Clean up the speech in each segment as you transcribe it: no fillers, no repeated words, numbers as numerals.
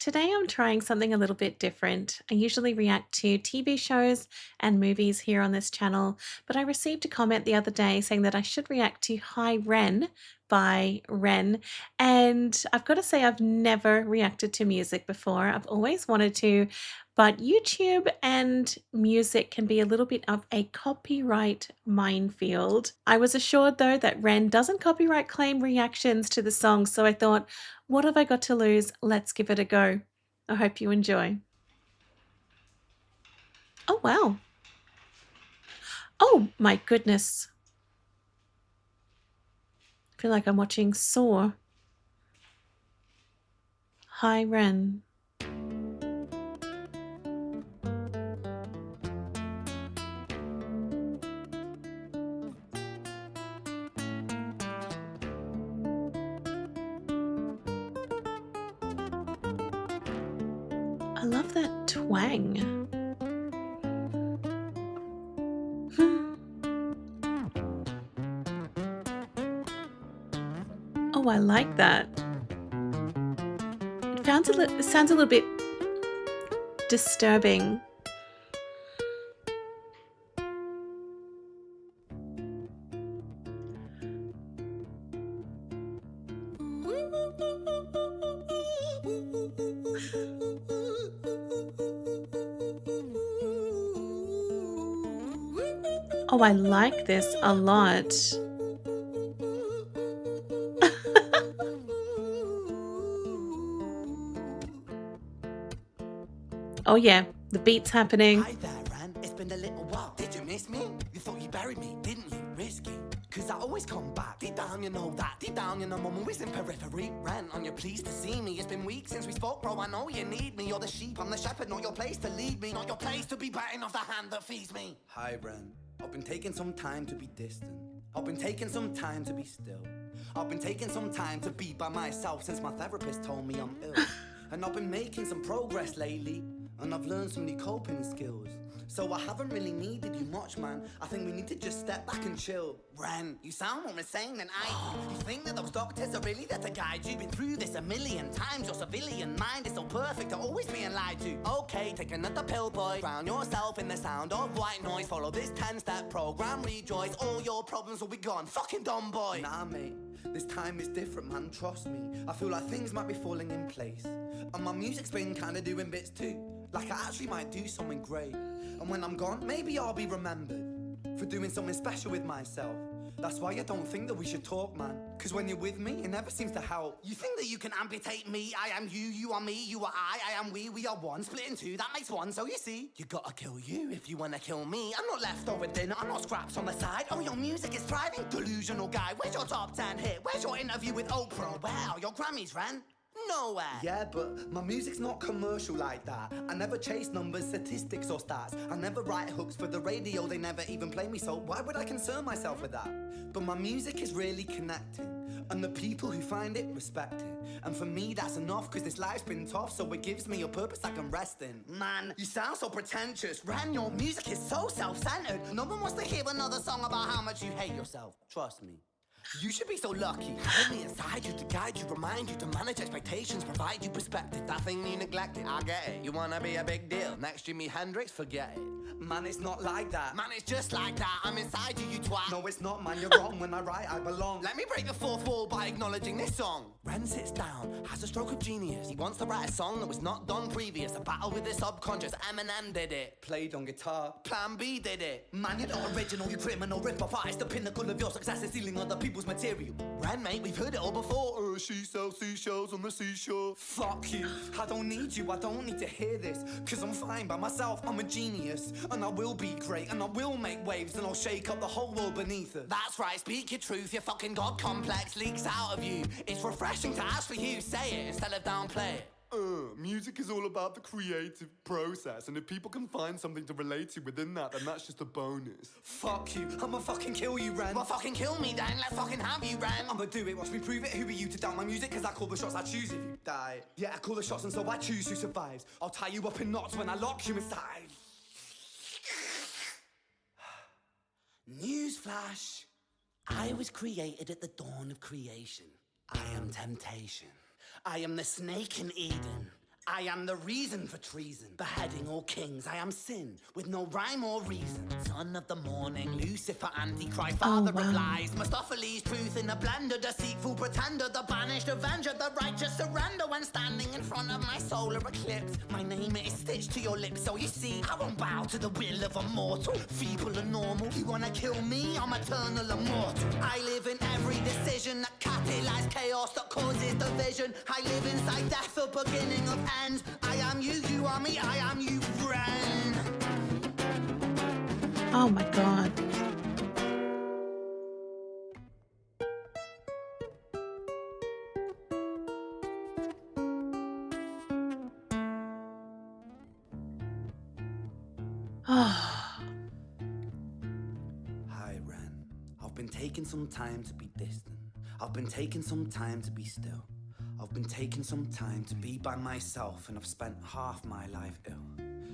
Today I'm trying something a little bit different. I usually react to TV shows and movies here on this channel, but I received a comment the other day saying that I should react to Hi Ren by Ren. And I've got to say, I've never reacted to music before. I've always wanted to, but YouTube and music can be a little bit of a copyright minefield. I was assured though that Ren doesn't copyright claim reactions to the songs, so I thought, what have I got to lose? Let's give it a go. I hope you enjoy. Oh, wow. Oh, my goodness. I feel like I'm watching Saw. Hi, Ren. I love that twang. Oh, I like that. It sounds a little bit disturbing. Oh, I like this a lot. Oh yeah, the beat's happening. Hi there, Ren. It's been a little while. Did you miss me? You thought you buried me, didn't you? Risky. Cause I always come back. Deep down, you know that. Deep down, you know I'm always in periphery. Ren, on your pleased to see me. It's been weeks since we spoke, bro. I know you need me. You're the sheep, I'm the shepherd. Not your place to lead me. Not your place to be biting off the hand that feeds me. Hi, Ren. I've been taking some time to be distant. I've been taking some time to be still. I've been taking some time to be by myself since my therapist told me I'm ill. And I've been making some progress lately, and I've learned some new coping skills. So I haven't really needed you much, man. I think we need to just step back and chill. Ren, you sound more insane than I do. You think that those doctors are really there to guide you? Been through this a million times. Your civilian mind is so perfect to always being lied to. Okay, take another pill, boy. Drown yourself in the sound of white noise. Follow this 10-step program, rejoice. All your problems will be gone. Fucking dumb boy. Nah, mate. This time is different, man. Trust me. I feel like things might be falling in place. And my music's been kinda doing bits too. Like I actually might do something great. And when I'm gone, maybe I'll be remembered for doing something special with myself. That's why I don't think that we should talk, man. Cause when you're with me, it never seems to help. You think that you can amputate me? I am you, you are me, you are I am we are one. Split in two, that makes one, so you see. You gotta kill you if you wanna kill me. I'm not leftover dinner, I'm not scraps on the side. Oh, your music is thriving, delusional guy. Where's your top 10 hit? Where's your interview with Oprah? Where are your Grammys, Ren? Nowhere. Yeah, but my music's not commercial like that. I never chase numbers, statistics or stats. I never write hooks for the radio, they never even play me, so why would I concern myself with that? But my music is really connecting, and the people who find it respect it. And for me that's enough, cause this life's been tough, so it gives me a purpose I can rest in. Man, you sound so pretentious. Ren, your music is so self-centered. No one wants to hear another song about how much you hate yourself. Trust me. You should be so lucky. Having me inside you to guide you, remind you to manage expectations, provide you perspective. That thing you neglected, I get it. You wanna be a big deal. Next Jimi Hendrix, forget it. Man, it's not like that. Man, it's just like that. I'm inside you, you twat. No, it's not, man. You're wrong. When I write, I belong. Let me break the fourth wall by acknowledging this song. Ren sits down, has a stroke of genius. He wants to write a song that was not done previous. A battle with the subconscious. Eminem did it. Played on guitar. Plan B did it. Man, you're not original, you criminal rip-off artist. The pinnacle of your success is stealing other people's material. Ren, mate, we've heard it all before. She sells seashells on the seashore. Fuck you. I don't need you, I don't need to hear this. Cause I'm fine by myself, I'm a genius. And I will be great, and I will make waves. And I'll shake up the whole world beneath us. That's right, speak your truth. Your fucking God complex leaks out of you. It's refreshing to actually hear you say it instead of downplay it. Music is all about the creative process, and if people can find something to relate to within that, then that's just a bonus. Fuck you, I'ma fucking kill you, Ren. Well, fucking kill me then, let's fucking have you, Ren. I'ma do it, watch me prove it. Who are you to doubt my music? Cause I call the shots, I choose if you die. Yeah, I call the shots and so I choose who survives. I'll tie you up in knots when I lock you inside. Newsflash. I was created at the dawn of creation. I am temptation. I am the snake in Eden. I am the reason for treason, beheading all kings. I am sin, with no rhyme or reason. Son of the morning, Lucifer, Antichrist, father of lies. Mephistopheles, truth in a blender, deceitful pretender, the banished avenger, the righteous surrender. When standing in front of my solar eclipse, my name is stitched to your lips. So you see, I won't bow to the will of a mortal, feeble and normal. You wanna kill me? I'm eternal immortal. I live in every decision that catalyzes chaos, that causes division. I live inside death, the beginning of ends. I am you, you are me, I am you, Ren. Oh my God. Oh. Hi Ren. I've been taking some time to be distant. I've been taking some time to be still. I've been taking some time to be by myself, and I've spent half my life ill.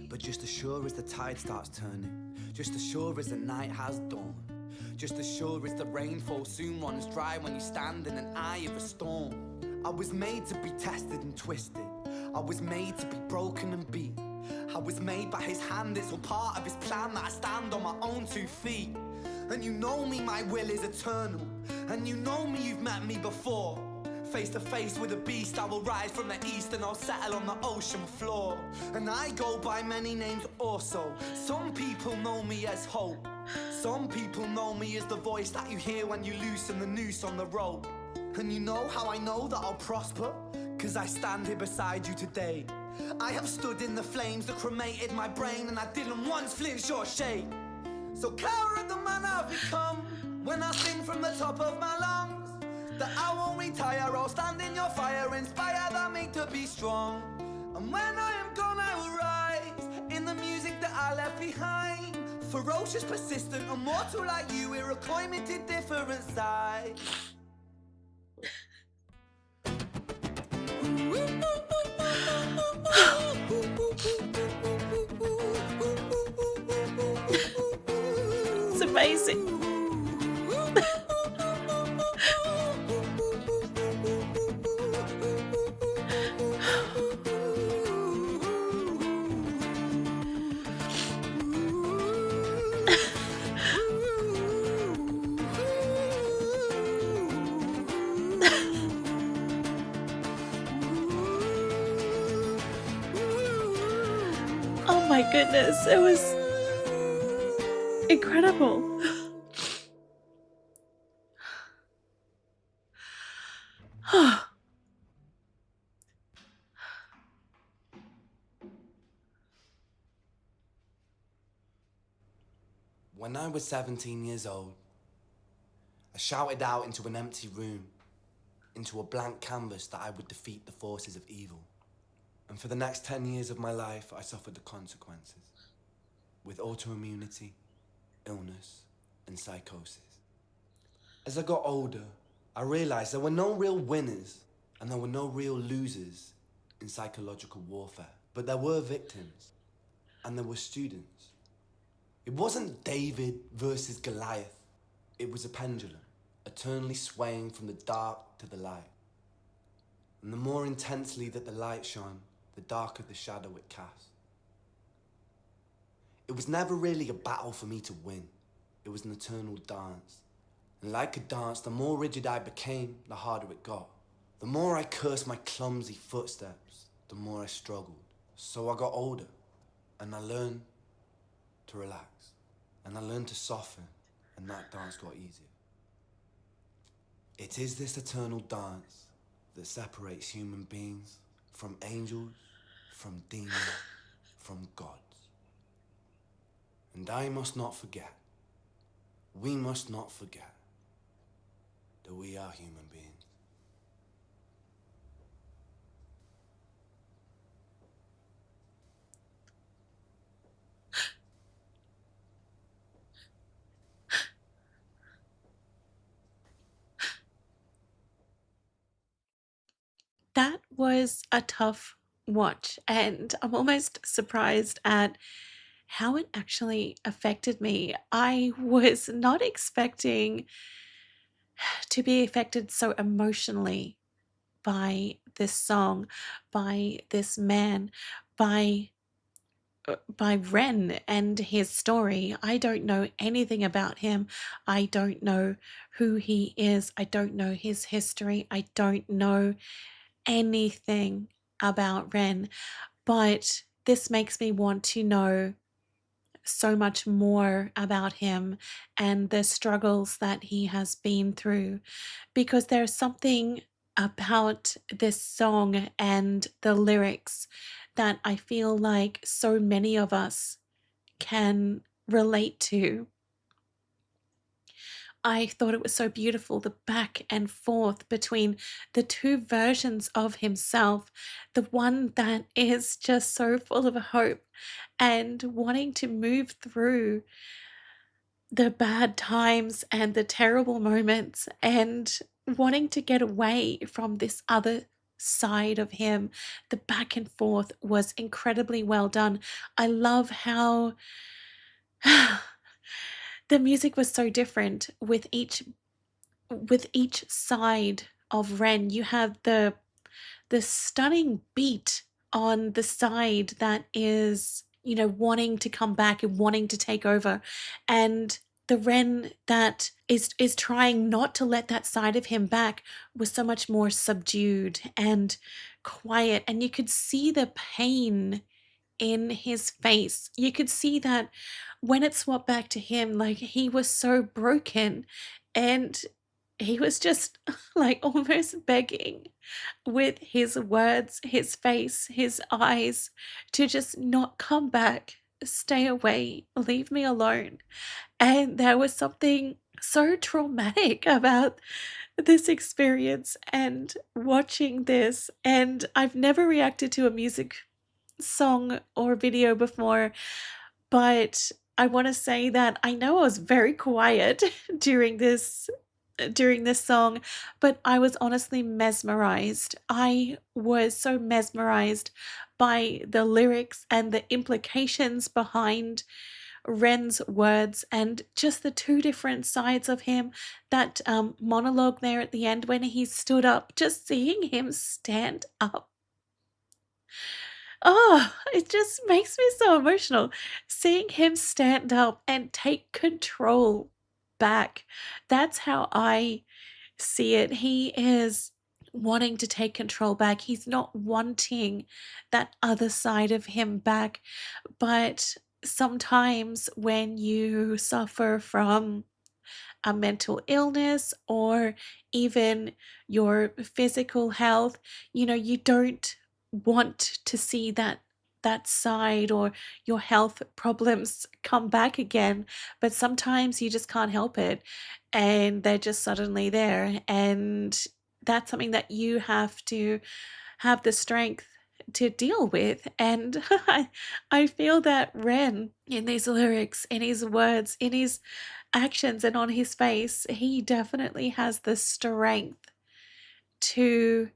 But just as sure as the tide starts turning, just as sure as the night has dawned, just as sure as the rainfall soon runs dry when you stand in an eye of a storm. I was made to be tested and twisted. I was made to be broken and beat. I was made by his hand, it's all part of his plan that I stand on my own 2 feet. And you know me, my will is eternal. And you know me, you've met me before. Face to face with a beast, I will rise from the east and I'll settle on the ocean floor. And I go by many names also. Some people know me as hope. Some people know me as the voice that you hear when you loosen the noose on the rope. And you know how I know that I'll prosper? 'Cause I stand here beside you today. I have stood in the flames that cremated my brain, and I didn't once flinch or shake. So cower at the man I've become when I sing from the top of my lungs that I won't retire, I'll stand in your fire, inspire that make to be strong. And when I am gone I will rise in the music that I left behind. Ferocious, persistent, immortal like you, it require me to different sides. It's amazing. Oh my goodness, it was incredible. When I was 17 years old, I shouted out into an empty room, into a blank canvas, that I would defeat the forces of evil. And for the next 10 years of my life, I suffered the consequences, with autoimmunity, illness, and psychosis. As I got older, I realized there were no real winners and there were no real losers in psychological warfare, but there were victims and there were students. It wasn't David versus Goliath. It was a pendulum, eternally swaying from the dark to the light. And the more intensely that the light shone, the darker the shadow it cast. It was never really a battle for me to win. It was an eternal dance. And like a dance, the more rigid I became, the harder it got. The more I cursed my clumsy footsteps, the more I struggled. So I got older, and I learned to relax. And I learned to soften, and that dance got easier. It is this eternal dance that separates human beings from angels, from demons, from gods. And I must not forget, we must not forget, that we are human beings. That was a tough watch, and I'm almost surprised at how it actually affected me. I was not expecting to be affected so emotionally by this song, by this man, by by Ren and his story. I don't know anything about him. I don't know who he is. I don't know his history. I don't know anything about Ren, but this makes me want to know so much more about him and the struggles that he has been through, because there's something about this song and the lyrics that I feel like so many of us can relate to. I thought it was so beautiful, the back and forth between the two versions of himself, the one that is just so full of hope and wanting to move through the bad times and the terrible moments and wanting to get away from this other side of him. The back and forth was incredibly well done. I love how the music was so different with each side of Ren. You have the stunning beat on the side that is, you know, wanting to come back and wanting to take over, and the Ren that is trying not to let that side of him back was so much more subdued and quiet, and you could see the pain in his face. You could see that when it swapped back to him, like he was so broken and he was just like almost begging with his words, his face, his eyes to just not come back, stay away, leave me alone. And there was something so traumatic about this experience and watching this. And I've never reacted to a music song or video before, but I want to say that I know I was very quiet during this song, but I was honestly mesmerized. I was so mesmerized by the lyrics and the implications behind Ren's words and just the two different sides of him. That monologue there at the end when he stood up, just seeing him stand up. Oh, it just makes me so emotional seeing him stand up and take control back. That's how I see it. He is wanting to take control back. He's not wanting that other side of him back. But sometimes when you suffer from a mental illness or even your physical health, you know, you don't want to see that side or your health problems come back again, but sometimes you just can't help it and they're just suddenly there, and that's something that you have to have the strength to deal with. And I feel that Ren in these lyrics, in his words, in his actions, and on his face, he definitely has the strength to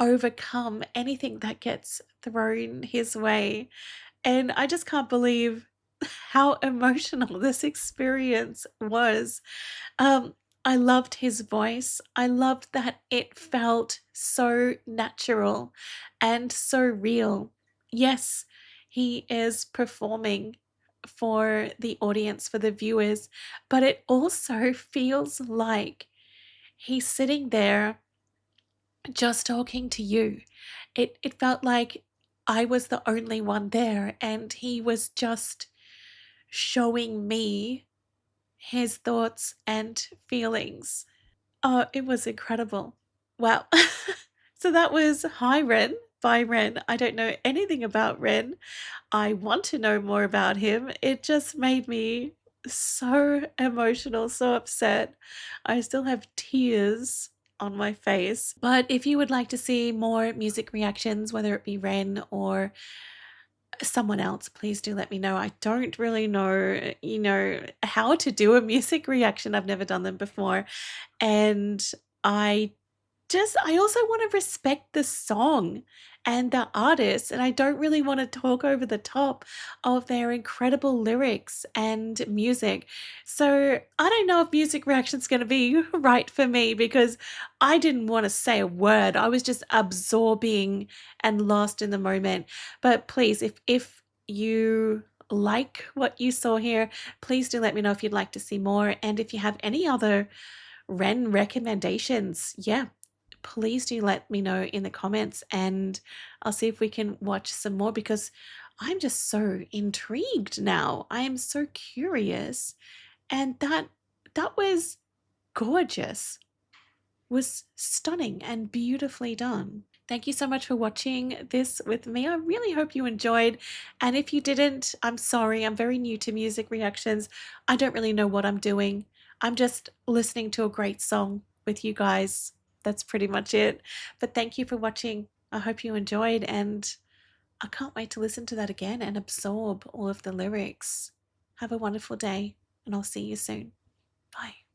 overcome anything that gets thrown his way. And I just can't believe how emotional this experience was. Um, I loved his voice. I loved that it felt so natural and so real. Yes, he is performing for the audience, for the viewers, but it also feels like he's sitting there just talking to you. It felt like I was the only one there and he was just showing me his thoughts and feelings. Oh, it was incredible. Wow. So that was Hi Ren by Ren. I don't know anything about Ren. I want to know more about him. It just made me so emotional, so upset. I still have tears on my face. But if you would like to see more music reactions, whether it be Ren or someone else, please do let me know. I don't really know, you know, how to do a music reaction. I've never done them before. And I also want to respect the song and the artists, and I don't really want to talk over the top of their incredible lyrics and music. So I don't know if music reaction's going to be right for me because I didn't want to say a word. I was just absorbing and lost in the moment. But please, if you like what you saw here, please do let me know if you'd like to see more. And if you have any other Ren recommendations, yeah, please do let me know in the comments and I'll see if we can watch some more because I'm just so intrigued now. I am so curious. And that was gorgeous. Was stunning and beautifully done. Thank you so much for watching this with me. I really hope you enjoyed. And if you didn't, I'm sorry. I'm very new to music reactions. I don't really know what I'm doing. I'm just listening to a great song with you guys. That's pretty much it. But thank you for watching. I hope you enjoyed, and I can't wait to listen to that again and absorb all of the lyrics. Have a wonderful day, and I'll see you soon. Bye.